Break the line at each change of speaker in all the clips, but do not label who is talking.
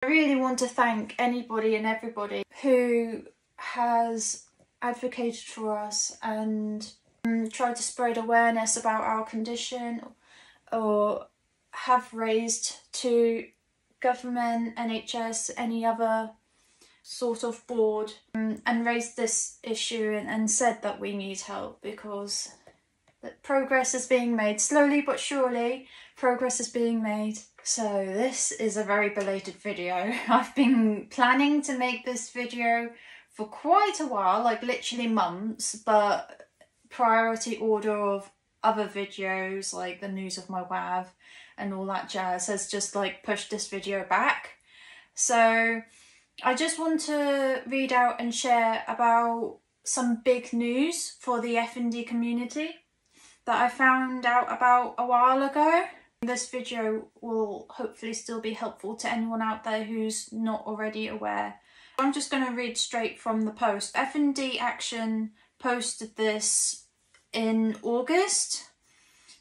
I really want to thank anybody and everybody who has advocated for us and tried to spread awareness about our condition, or have raised to government, NHS, any other sort of board, and raised this issue and said that we need help, because progress is being made. Slowly but surely, progress is being made. So this is a very belated video. I've been planning to make this video for quite a while, like literally months, but priority order of other videos like the news of my WAV and all that jazz has just like pushed this video back. So I just want to read out and share about some big news for the FND community that I found out about a while ago. This video will hopefully still be helpful to anyone out there who's not already aware. I'm just going to read straight from the post. FND Action posted this in August,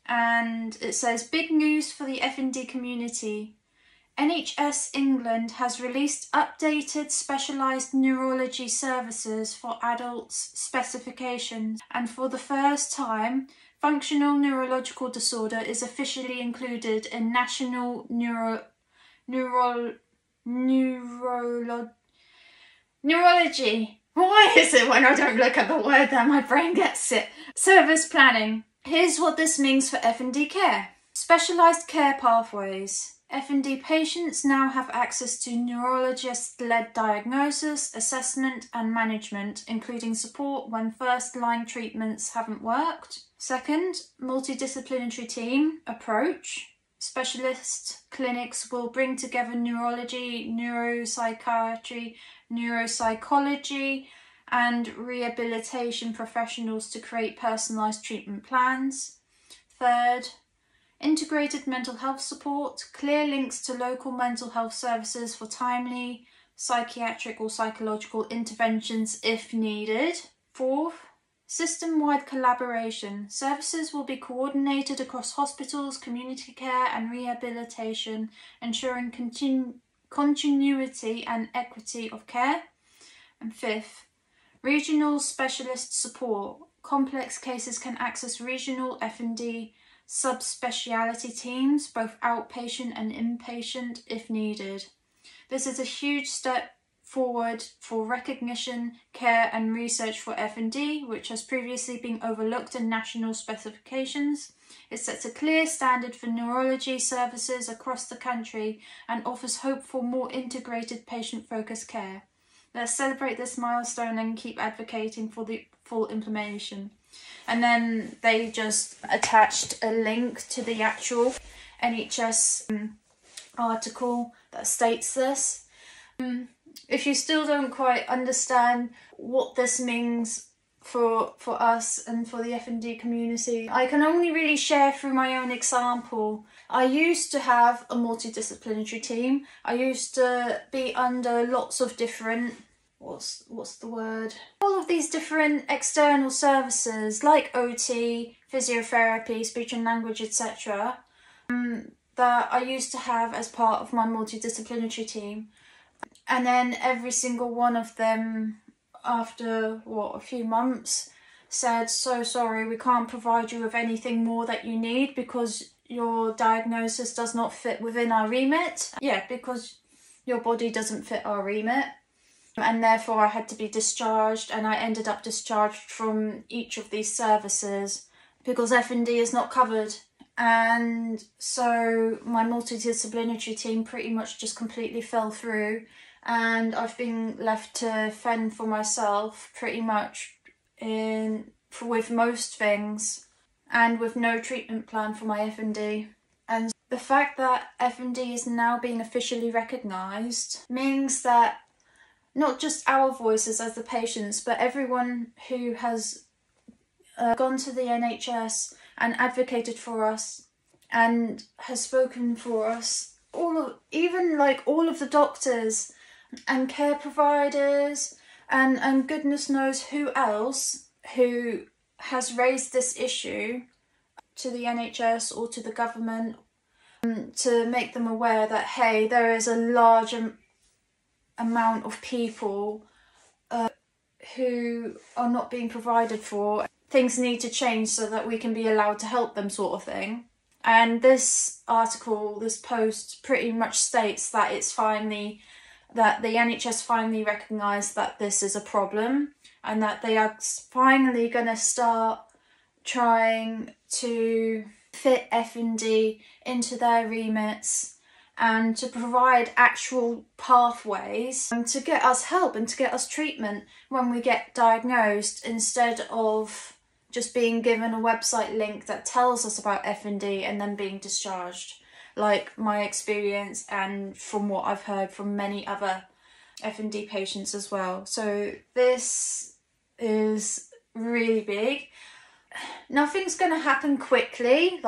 and it says, big news for the FND community. NHS England has released updated specialised neurology services for adults specifications, and for the first time, functional neurological disorder is officially included in national neurology. Why is it when I don't look at the word that my brain gets it? Service planning. Here's what this means for FND care. Specialised care pathways. FND patients now have access to neurologist-led diagnosis, assessment and management, including support when first-line treatments haven't worked. Second, multidisciplinary team approach. Specialist clinics will bring together neurology, neuropsychiatry, neuropsychology and rehabilitation professionals to create personalised treatment plans. Third, integrated mental health support, clear links to local mental health services for timely psychiatric or psychological interventions if needed. Fourth, system-wide collaboration. Services will be coordinated across hospitals, community care and rehabilitation, ensuring continuity and equity of care. And fifth, regional specialist support. Complex cases can access regional FND subspeciality teams, both outpatient and inpatient if needed. This is a huge step forward for recognition, care and research for FND, which has previously been overlooked in national specifications. It sets a clear standard for neurology services across the country and offers hope for more integrated patient-focused care. Let's celebrate this milestone and keep advocating for the full implementation. And then they just attached a link to the actual NHS article that states this. If you still don't quite understand what this means for us and for the FND community, I can only really share through my own example. I used to have a multidisciplinary team. I used to be under lots of different, what's the word? All of these different external services like OT, physiotherapy, speech and language, etc. that I used to have as part of my multidisciplinary team. And then every single one of them, after a few months, said, so sorry, we can't provide you with anything more that you need because your diagnosis does not fit within our remit. Yeah, because your body doesn't fit our remit. And therefore I had to be discharged, and I ended up discharged from each of these services because FND is not covered. And so my multidisciplinary team pretty much just completely fell through, and I've been left to fend for myself pretty much with most things, and with no treatment plan for my FND. And the fact that FND is now being officially recognised means that not just our voices as the patients, but everyone who has gone to the NHS and advocated for us and has spoken for us, even all of the doctors and care providers and goodness knows who else who has raised this issue to the NHS or to the government to make them aware that, hey, there is a large amount of people who are not being provided for. Things need to change so that we can be allowed to help them, sort of thing. And this article, this post, pretty much states that that the NHS finally recognised that this is a problem, and that they are finally going to start trying to fit FND into their remits and to provide actual pathways to get us help and to get us treatment when we get diagnosed, instead of just being given a website link that tells us about FND and then being discharged, like my experience and from what I've heard from many other FND patients as well. So this is really big. Nothing's going to happen quickly,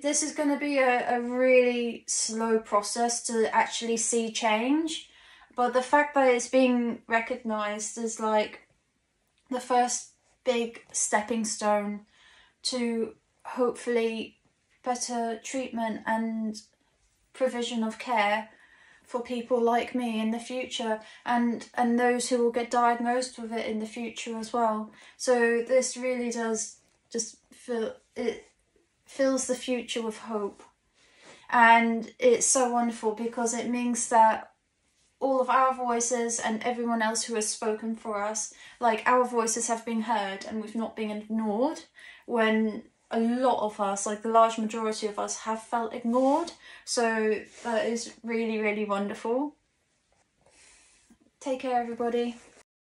this is going to be a really slow process to actually see change, but the fact that it's being recognised is like the first big stepping stone to hopefully better treatment and provision of care for people like me in the future, and those who will get diagnosed with it in the future as well. So this really does just fills the future with hope, and it's so wonderful because it means that all of our voices and everyone else who has spoken for us, like, our voices have been heard and we've not been ignored, when a lot of us, like the large majority of us, have felt ignored. So that is really, really wonderful. Take care, everybody.